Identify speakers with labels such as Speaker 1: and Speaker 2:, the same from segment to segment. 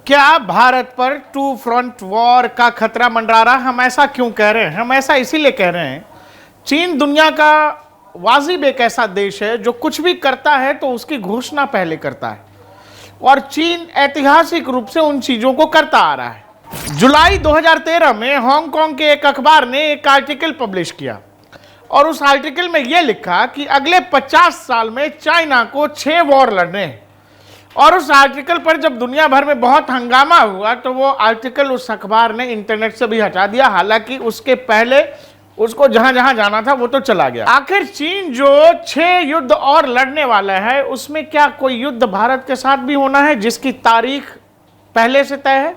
Speaker 1: क्या भारत पर to front war का खतरा मंडरा रहा? हम ऐसा क्यों कह रहे हैं? हम ऐसा इसीलिए कह रहे हैं, चीन दुनिया का वाजिब एक ऐसा देश है जो कुछ भी करता है तो उसकी घोषणा पहले करता है, और चीन ऐतिहासिक रूप से उन चीजों को करता आ रहा है। जुलाई 2013 में हांगकांग के एक अखबार ने एक आर्टिकल पब्लिश किया और उस आर्टिकल में यह लिखा कि अगले 50 साल में चाइना को 6 वॉर लड़ने हैं। और उस आर्टिकल पर जब दुनिया भर में बहुत हंगामा हुआ तो वो आर्टिकल उस अखबार ने इंटरनेट से भी हटा दिया, हालांकि उसके पहले उसको जहां जहां जाना था वो तो चला गया। आखिर चीन जो 6 युद्ध और लड़ने वाला है, उसमें क्या कोई युद्ध भारत के साथ भी होना है जिसकी तारीख पहले से तय है?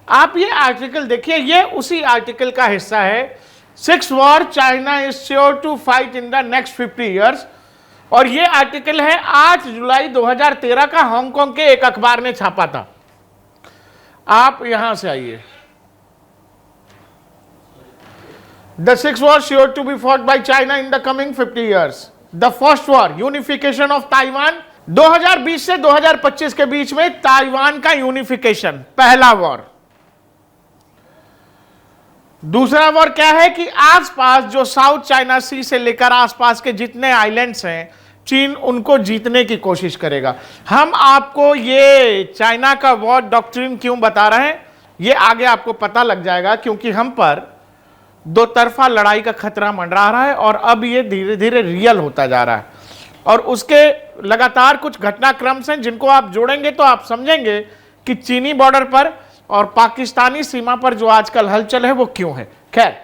Speaker 1: आप ये आर्टिकल देखिए, ये उसी आर्टिकल का हिस्सा है। 6 war China is sure to fight in the next 50 years. और ये आर्टिकल है 8 जुलाई 2013 का, हांगकांग के एक अखबार ने छापा था। आप यहां से आइए। The 6 wars sure to be fought by China in the coming 50 years. The first war, unification of Taiwan. 2020 से 2025 के बीच में ताइवान का यूनिफिकेशन, पहला वॉर। दूसरा वॉर क्या है कि आसपास जो साउथ चाइना सी से लेकर आसपास के जितने आइलैंड्स हैं, चीन उनको जीतने की कोशिश करेगा। हम आपको ये चाइना का वॉर डॉक्ट्रिन क्यों बता रहे हैं, ये आगे आपको पता लग जाएगा, क्योंकि हम पर दो तरफा लड़ाई का खतरा मंडरा रहा है और अब ये धीरे धीरे रियल होता जा रहा है। और उसके लगातार कुछ घटनाक्रम हैं जिनको आप जोड़ेंगे तो आप समझेंगे कि चीनी बॉर्डर पर और पाकिस्तानी सीमा पर जो आजकल हलचल है वो क्यों है। खैर,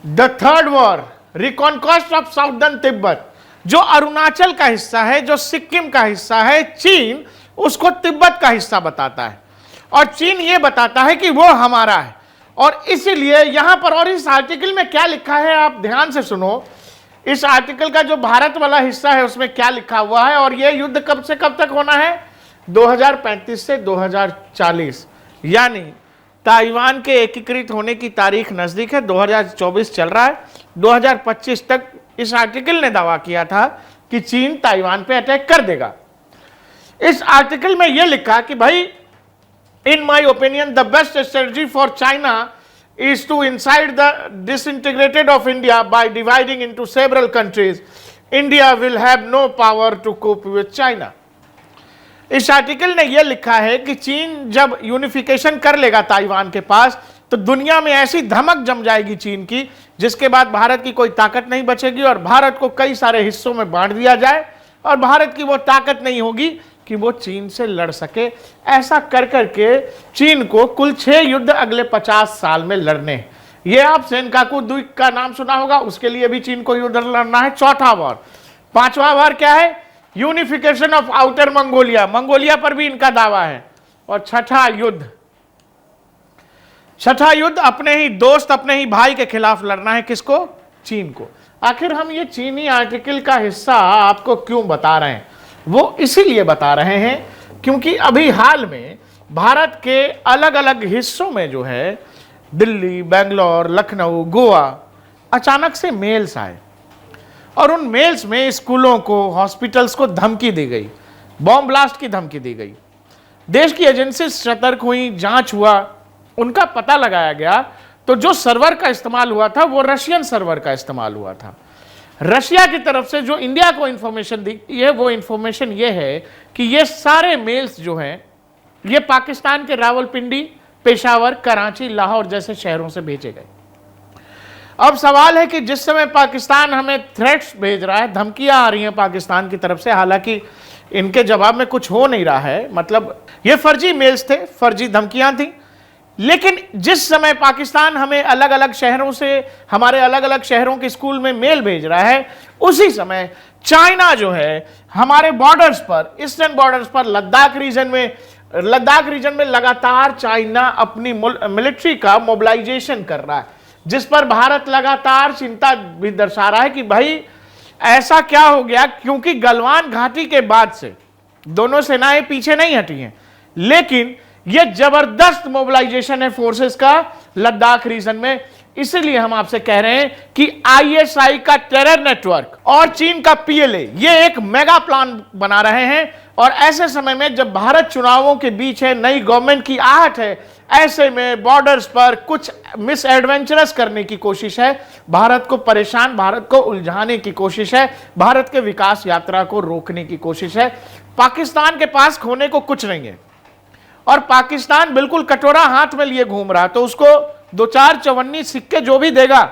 Speaker 1: the third war, reconquest of southern Tibet, जो अरुणाचल का हिस्सा है, जो सिक्किम का हिस्सा है, चीन उसको तिब्बत का हिस्सा बताता है और चीन ये बताता है कि वो हमारा है। और इसीलिए यहां पर, और इस आर्टिकल में क्या लिखा है आप ध्यान से सुनो। इस आर्टिकल का जो भारत वाला हिस्सा है उसमें क्या लिखा हुआ है, और यह युद्ध कब से कब तक होना है? 2035 से 2040, यानी ताइवान के एकीकृत होने की तारीख नजदीक है। 2024 चल रहा है, 2025 तक इस आर्टिकल ने दावा किया था कि चीन ताइवान पे अटैक कर देगा। इस आर्टिकल में यह लिखा कि भाई, in my opinion, the best strategy for China is to incite the disintegrated of India by dividing into several countries. India will have no power to cope with China. इस article ने यह लिखा है कि चीन जब यूनिफिकेशन कर लेगा ताइवान के पास, तो दुनिया में ऐसी धमक जम जाएगी चीन की, जिसके बाद भारत की कोई ताकत नहीं बचेगी और भारत को कई सारे हिस्सों में बांट दिया जाए और भारत की वो ताकत नहीं होगी कि वो चीन से लड़ सके। ऐसा कर करके चीन को कुल 6 युद्ध अगले 50 साल में लड़ने। ये आप सेनकाकू द्वीप का नाम सुना होगा, उसके लिए भी चीन को युद्ध लड़ना है। चौथा वॉर, 5वां वॉर क्या है? Unification of outer Mongolia, Mongolia पर भी इनका दावा है। और छठा युद्ध अपने ही दोस्त, अपने ही भाई के खिलाफ लड़ना है। किसको? चीन को। आखिर हम ये चीनी आर्टिकल का हिस्सा आपको क्यों बता रहे हैं? वो इसीलिए बता रहे हैं क्योंकि अभी हाल में भारत के अलग अलग हिस्सों में जो है, दिल्ली, बेंगलोर, लखनऊ, गोवा, अचानक से मेल्स आए और उन मेल्स में स्कूलों को, हॉस्पिटल्स को धमकी दी गई, बॉम्ब ब्लास्ट की धमकी दी गई। देश की एजेंसी सतर्क हुई, जांच हुआ, उनका पता लगाया गया, तो जो सर्वर का इस्तेमाल हुआ था वो रशियन सर्वर का इस्तेमाल हुआ था। रशिया की तरफ से जो इंडिया को इंफॉर्मेशन दी है, वो इंफॉर्मेशन ये है कि ये सारे मेल्स जो हैं, ये पाकिस्तान के रावलपिंडी, पेशावर, कराची, लाहौर जैसे शहरों से भेजे गए। अब सवाल है कि जिस समय पाकिस्तान हमें थ्रेट्स भेज रहा है, धमकियां आ रही हैं पाकिस्तान की तरफ से, हालांकि इनके जवाब में कुछ हो नहीं रहा है, मतलब ये फर्जी मेल्स थे, फर्जी धमकियां थी। लेकिन जिस समय पाकिस्तान हमें अलग अलग शहरों से, हमारे अलग अलग शहरों के स्कूल में मेल भेज रहा है, उसी समय चाइना जो है हमारे बॉर्डर्स पर, ईस्टर्न बॉर्डर्स पर, लद्दाख रीजन में लगातार चाइना अपनी मिलिट्री का मोबिलाइजेशन कर रहा है, जिस पर भारत लगातार चिंता भी दर्शा रहा है कि भाई ऐसा क्या हो गया, क्योंकि गलवान घाटी के बाद से दोनों सेनाएं पीछे नहीं हटी हैं, लेकिन यह जबरदस्त मोबिलाइजेशन है फोर्सेस का लद्दाख रीजन में। इसीलिए हम आपसे कह रहे हैं कि आईएसआई का टेरर नेटवर्क और चीन का पीएलए ये एक मेगा प्लान बना रहे हैं। और ऐसे समय में जब भारत चुनावों के बीच है, नई गवर्नमेंट की आहट है, ऐसे में बॉर्डर्स पर कुछ मिस एडवेंचरस करने की कोशिश है, भारत को परेशान, भारत को उलझाने की कोशिश है, भारत के विकास यात्रा को रोकने की कोशिश है। पाकिस्तान के पास खोने को कुछ नहीं है और पाकिस्तान बिल्कुल कटोरा हाथ में लिए घूम रहा, तो उसको दो चार चवन्नी सिक्के जो भी देगा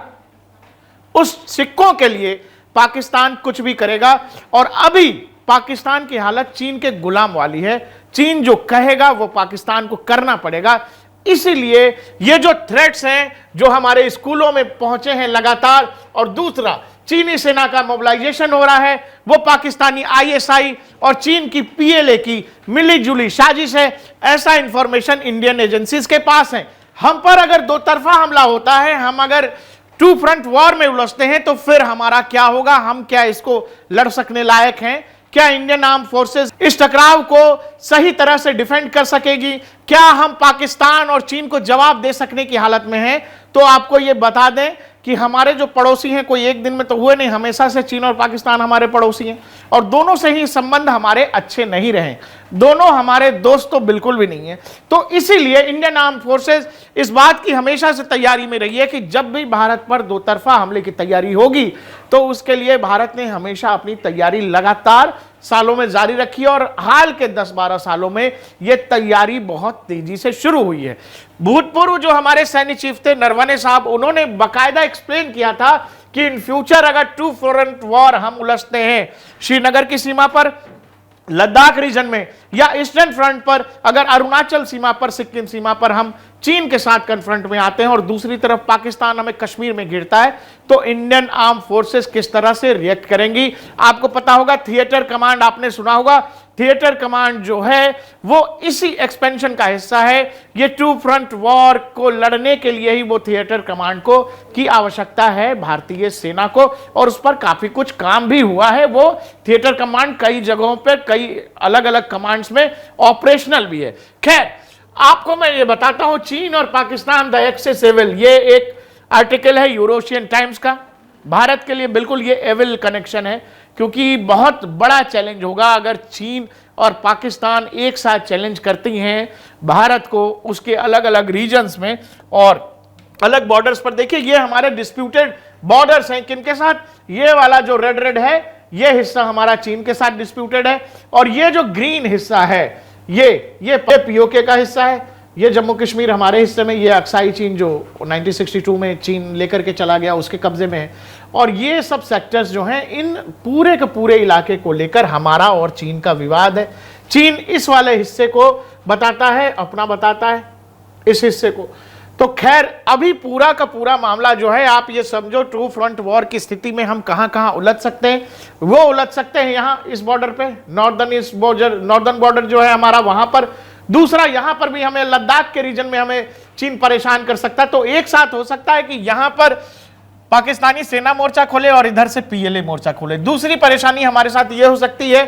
Speaker 1: उस सिक्कों के लिए पाकिस्तान कुछ भी करेगा। और अभी पाकिस्तान की हालत चीन के गुलाम वाली है, चीन जो कहेगा वो पाकिस्तान को करना पड़ेगा। इसीलिए ये जो थ्रेट्स हैं जो हमारे स्कूलों में पहुंचे हैं लगातार, और दूसरा चीनी सेना का मोबिलाइजेशन हो रहा है, वो पाकिस्तानी आईएसआई और चीन की पीएलए की मिली जुली साजिश है। ऐसा इंफॉर्मेशन इंडियन एजेंसीज के पास है। हम पर अगर दो तरफा हमला होता है, हम अगर टू फ्रंट वॉर में उलझते हैं, तो फिर हमारा क्या होगा? हम क्या इसको लड़ सकने लायक हैं? क्या इंडियन आर्म फोर्सेस इस टकराव को सही तरह से डिफेंड कर सकेगी? क्या हम पाकिस्तान और चीन को जवाब दे सकने की हालत में हैं? तो आपको यह बता दें कि हमारे जो पड़ोसी हैं, कोई एक दिन में तो हुए नहीं, हमेशा से चीन और पाकिस्तान हमारे पड़ोसी हैं और दोनों से ही संबंध हमारे अच्छे नहीं रहे, दोनों हमारे दोस्त तो बिल्कुल भी नहीं है। तो इसीलिए इंडियन आर्म फोर्सेस इस बात की हमेशा से तैयारी में रही है कि जब भी भारत पर दो तरफा हमले की तैयारी होगी तो उसके लिए भारत ने हमेशा अपनी तैयारी लगातार सालों में जारी रखी और हाल के 10-12 सालों में यह तैयारी बहुत तेजी से शुरू हुई है। भूतपूर्व जो हमारे सैन्य चीफ थे नरवणे साहब, उन्होंने बाकायदा एक्सप्लेन किया था कि इन फ्यूचर अगर टू फ्रंट वॉर हम उलझते हैं, श्रीनगर की सीमा पर, लद्दाख रीजन में, या ईस्टर्न फ्रंट पर, अगर अरुणाचल सीमा पर, सिक्किम सीमा पर हम चीन के साथ कन्फ्रंट में आते हैं और दूसरी तरफ पाकिस्तान हमें कश्मीर में घिरता है, तो इंडियन आर्म फोर्सेस किस तरह से रिएक्ट करेंगी? आपको पता होगा थिएटर कमांड, आपने सुना होगा, थिएटर कमांड जो है वो इसी एक्सपेंशन का हिस्सा है। ये टू फ्रंट वॉर को लड़ने के लिए ही वो थिएटर कमांड को की आवश्यकता है भारतीय सेना को, और उस पर काफी कुछ काम भी हुआ है। वो थिएटर कमांड कई जगहों पर, कई अलग अलग कमांड्स में ऑपरेशनल भी है। खैर, आपको मैं ये बताता हूं, चीन और पाकिस्तान द एक्सेस एविल, ये एक आर्टिकल है यूरोशियन टाइम्स का। भारत के लिए बिल्कुल ये एविल कनेक्शन है, क्योंकि बहुत बड़ा चैलेंज होगा अगर चीन और पाकिस्तान एक साथ चैलेंज करती हैं भारत को उसके अलग अलग रीजन्स में और अलग बॉर्डर्स पर। देखिए, ये हमारे डिस्प्यूटेड बॉर्डर्स हैं, किनके साथ? ये वाला जो रेड रेड है, ये हिस्सा हमारा चीन के साथ डिस्प्यूटेड है, और ये जो ग्रीन हिस्सा है ये पीओके का हिस्सा है, ये जम्मू कश्मीर हमारे हिस्से में, ये अक्साई चीन जो 1962 में चीन लेकर के चला गया उसके कब्जे में है। और ये सब सेक्टर्स जो हैं, इन पूरे के पूरे इलाके को लेकर हमारा और चीन का विवाद है। चीन इस वाले हिस्से को बताता है, अपना बताता है इस हिस्से को। तो खैर, अभी पूरा का पूरा मामला जो है, आप ये समझो टू फ्रंट वॉर की स्थिति में हम कहां कहां उलझ सकते हैं। वो उलझ सकते हैं यहां इस बॉर्डर पे, नॉर्दर्न बॉर्डर जो है हमारा, वहां पर। दूसरा, यहां पर भी हमें लद्दाख के रीजन में हमें चीन परेशान कर सकता है। तो एक साथ हो सकता है कि यहां पर पाकिस्तानी सेना मोर्चा खोले और इधर से पीएलए मोर्चा खोले। दूसरी परेशानी हमारे साथ यह हो सकती है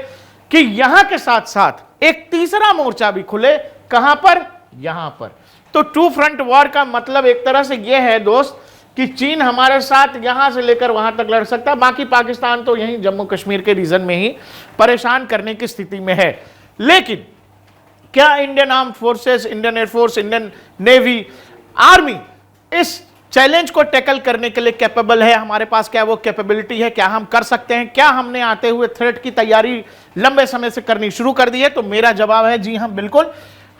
Speaker 1: कि यहां के साथ साथ एक तीसरा मोर्चा भी खुले। कहां पर? यहां पर। तो टू फ्रंट वॉर का मतलब एक तरह से यह है दोस्त कि चीन हमारे साथ यहां से लेकर वहां तक लड़ सकता है, बाकी पाकिस्तान तो यहीं जम्मू कश्मीर के रीजन में ही परेशान करने की स्थिति में है। लेकिन क्या Indian arm forces, Indian air force, Indian navy, army इस चैलेंज को टैकल करने के लिए कैपेबल है? हमारे पास क्या वो कैपेबिलिटी है? क्या हम कर सकते हैं? क्या हमने आते हुए थ्रेट की तैयारी लंबे समय से करनी शुरू कर दी है? तो मेरा जवाब है जी हां, बिल्कुल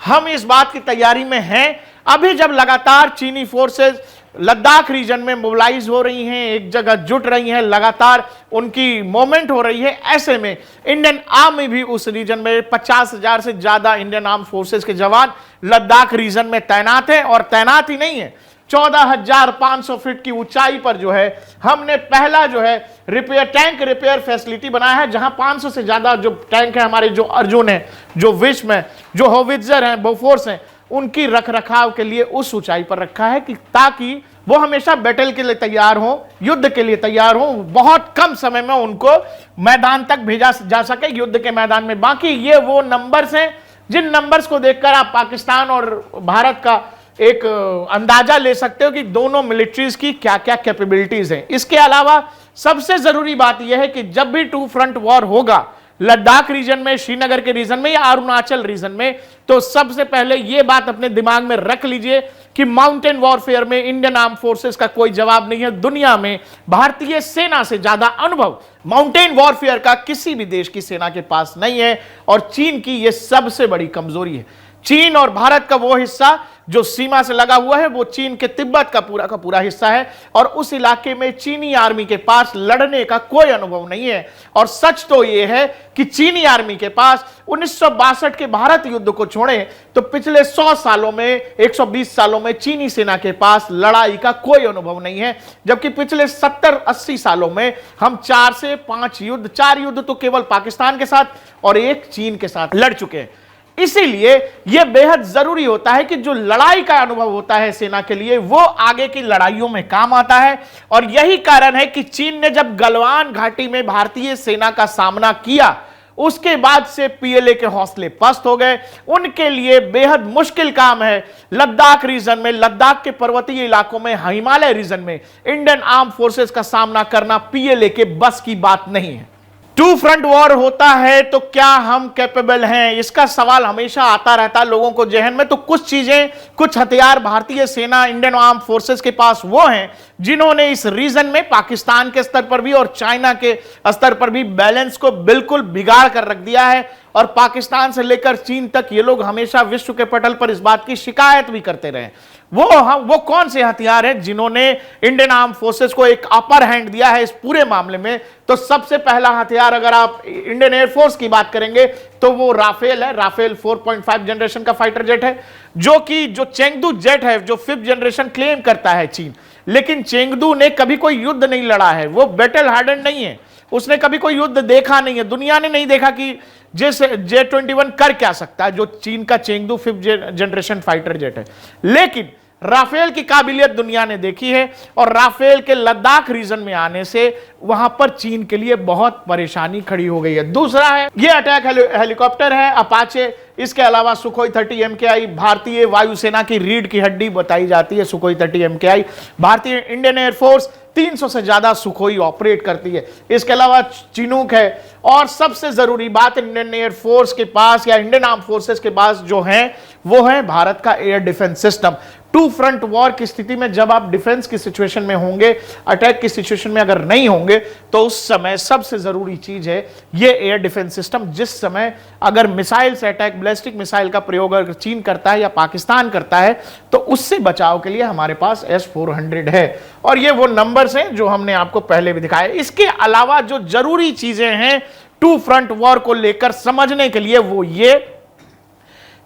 Speaker 1: हम इस बात की तैयारी में हैं। अभी जब लगातार चीनी फोर्सेस लद्दाख रीजन में मोबिलाइज हो रही हैं, एक जगह जुट रही हैं, लगातार उनकी मूवमेंट हो रही है, ऐसे में इंडियन आर्मी भी उस रीजन में 50,000 से ज्यादा इंडियन आर्म फोर्सेस के जवान लद्दाख रीजन में तैनात हैं। और तैनात ही नहीं है, 14,500 फीट की ऊंचाई पर जो है हमने पहला जो है टैंक रिपेयर फैसिलिटी बनाया है, जहां 500 से ज्यादा जो टैंक है हमारे, जो अर्जुन है, जो विश्व है, जो होवित्जर हैं, बोफोर्स हैं, उनकी रखरखाव के लिए उस ऊंचाई पर रखा है कि ताकि वो हमेशा बैटल के लिए तैयार हो, युद्ध के लिए तैयार हो, बहुत कम समय में उनको मैदान तक भेजा जा सके, युद्ध के मैदान में। बाकी ये वो नंबर्स हैं जिन नंबर्स को देखकर आप पाकिस्तान और भारत का एक अंदाजा ले सकते हो कि दोनों मिलिट्रीज की क्या क्या कैपेबिलिटीज हैं। इसके अलावा सबसे जरूरी बात यह है कि जब भी टू फ्रंट वॉर होगा लद्दाख रीजन में, श्रीनगर के रीजन में या अरुणाचल रीजन में, तो सबसे पहले यह बात अपने दिमाग में रख लीजिए कि माउंटेन वॉरफेयर में इंडियन आर्म फोर्सेस का कोई जवाब नहीं है। दुनिया में भारतीय सेना से ज्यादा अनुभव माउंटेन वॉरफेयर का किसी भी देश की सेना के पास नहीं है, और चीन की यह सबसे बड़ी कमजोरी है। चीन और भारत का वो हिस्सा जो सीमा से लगा हुआ है वो चीन के तिब्बत का पूरा हिस्सा है, और उस इलाके में चीनी आर्मी के पास लड़ने का कोई अनुभव नहीं है। और सच तो यह है कि चीनी आर्मी के पास 1962 के भारत युद्ध को छोड़े तो पिछले 100 सालों में, 120 सालों में चीनी सेना के पास लड़ाई का कोई अनुभव नहीं है, जबकि पिछले 70-80 सालों में हम 4 से 5 युद्ध, 4 युद्ध तो केवल पाकिस्तान के साथ और 1 चीन के साथ लड़ चुके हैं। इसीलिए यह बेहद जरूरी होता है कि जो लड़ाई का अनुभव होता है सेना के लिए वो आगे की लड़ाइयों में काम आता है। और यही कारण है कि चीन ने जब गलवान घाटी में भारतीय सेना का सामना किया उसके बाद से पीएलए के हौसले पस्त हो गए। उनके लिए बेहद मुश्किल काम है लद्दाख रीजन में, लद्दाख के पर्वतीय इलाकों में, हिमालय रीजन में इंडियन आर्म फोर्सेस का सामना करना पीएलए के बस की बात नहीं है। टू फ्रंट वॉर होता है तो क्या हम कैपेबल हैं, इसका सवाल हमेशा आता रहता है लोगों को जहन में। तो कुछ चीजें, कुछ हथियार भारतीय सेना, इंडियन आर्म फोर्सेस के पास वो हैं जिन्होंने इस रीजन में पाकिस्तान के स्तर पर भी और चाइना के स्तर पर भी बैलेंस को बिल्कुल बिगाड़ कर रख दिया है। और पाकिस्तान से लेकर चीन तक ये लोग हमेशा विश्व के पटल पर इस बात की शिकायत भी करते रहे। वो कौन से हथियार हैं जिन्होंने इंडियन आर्म फोर्सेस को एक अपर हैंड दिया है इस पूरे मामले में? तो सबसे पहला हथियार अगर आप इंडियन एयरफोर्स की बात करेंगे तो वो राफेल है। राफेल 4.5 जनरेशन का फाइटर जेट है, जो चेंगडू जेट है, जो 5th जनरेशन क्लेम करता है चीन। लेकिन चेंगडू ने कभी कोई युद्ध नहीं लड़ा है, वो बैटल हार्डन नहीं है, उसने कभी कोई युद्ध देखा नहीं है। दुनिया ने नहीं देखा कि जैसे J-21 कर क्या सकता है, जो चीन का Chengdu 5th generation fighter jet है। लेकिन राफेल की काबिलियत दुनिया ने देखी है, और राफेल के लद्दाख रीजन में आने से वहां पर चीन के लिए बहुत परेशानी खड़ी हो गई है। दूसरा है ये अटैक हेलीकॉप्टर है अपाचे। इसके अलावा सुखोई 30 MKI भारतीय वायुसेना की रीढ़ की हड्डी बताई जाती है। सुखोई 30 MKI भारतीय इंडियन एयरफोर्स 300 से ज्यादा सुखोई ऑपरेट करती है। इसके अलावा चिनूक है, और सबसे जरूरी बात इंडियन एयरफोर्स के पास या इंडियन आर्म फोर्सेस के पास जो है वो है भारत का air defence system. Two front war की स्थिति में जब आप डिफेंस की सिचुएशन में होंगे, अटैक की सिचुएशन में अगर नहीं होंगे, तो उस समय सबसे जरूरी चीज है ये एयर डिफेंस सिस्टम। जिस समय अगर मिसाइल से अटैक, बैलिस्टिक मिसाइल का प्रयोग अगर चीन करता है या पाकिस्तान करता है, तो उससे बचाव के लिए हमारे पास S-400 है। और ये वो नंबर्स हैं जो हमने आपको पहले भी दिखाया। इसके अलावा जो जरूरी चीजें हैं टू फ्रंट वॉर को लेकर समझने के लिए वो ये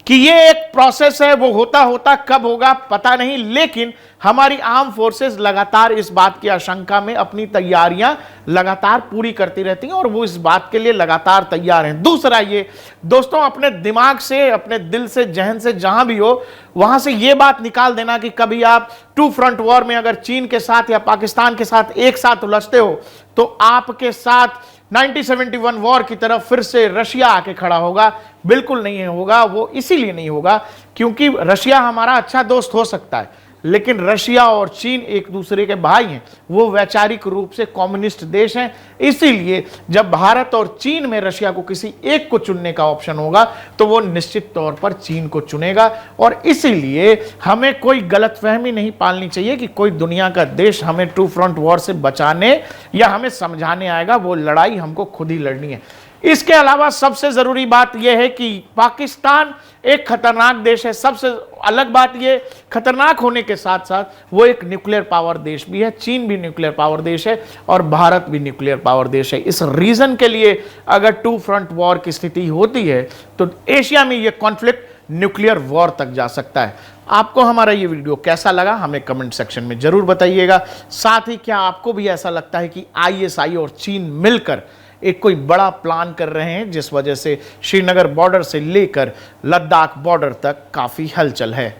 Speaker 1: कि ये एक प्रोसेस है, वो होता कब होगा पता नहीं, लेकिन हमारी आर्म फोर्सेस लगातार इस बात की आशंका में अपनी तैयारियां लगातार पूरी करती रहती हैं, और वो इस बात के लिए लगातार तैयार हैं। दूसरा ये दोस्तों, अपने दिमाग से, अपने दिल से, जहन से, जहां भी हो वहां से ये बात निकाल देना कि कभी आप टू फ्रंट वॉर में अगर चीन के साथ या पाकिस्तान के साथ एक साथ उलझते हो तो आपके साथ 1971 वॉर की तरफ फिर से रशिया आके खड़ा होगा। बिल्कुल नहीं होगा। वो इसीलिए नहीं होगा क्योंकि रशिया हमारा अच्छा दोस्त हो सकता है, लेकिन रशिया और चीन एक दूसरे के भाई हैं, वो वैचारिक रूप से कम्युनिस्ट देश हैं। इसीलिए जब भारत और चीन में रशिया को किसी एक को चुनने का ऑप्शन होगा तो वो निश्चित तौर पर चीन को चुनेगा। और इसीलिए हमें कोई गलतफहमी नहीं पालनी चाहिए कि कोई दुनिया का देश हमें टू फ्रंट वॉर से बचाने या हमें समझाने आएगा। वो लड़ाई हमको खुद ही लड़नी है। इसके अलावा सबसे जरूरी बात यह है कि पाकिस्तान एक खतरनाक देश है। सबसे अलग बात यह, खतरनाक होने के साथ साथ वो एक न्यूक्लियर पावर देश भी है। चीन भी न्यूक्लियर पावर देश है और भारत भी न्यूक्लियर पावर देश है। इस रीजन के लिए अगर टू फ्रंट वॉर की स्थिति होती है तो एशिया में यह कॉन्फ्लिक्ट न्यूक्लियर वॉर तक जा सकता है। आपको हमारा ये वीडियो कैसा लगा हमें कमेंट सेक्शन में जरूर बताइएगा। साथ ही क्या आपको भी ऐसा लगता है कि ISI और चीन मिलकर एक कोई बड़ा प्लान कर रहे हैं जिस वजह से श्रीनगर बॉर्डर से लेकर लद्दाख बॉर्डर तक काफी हलचल है?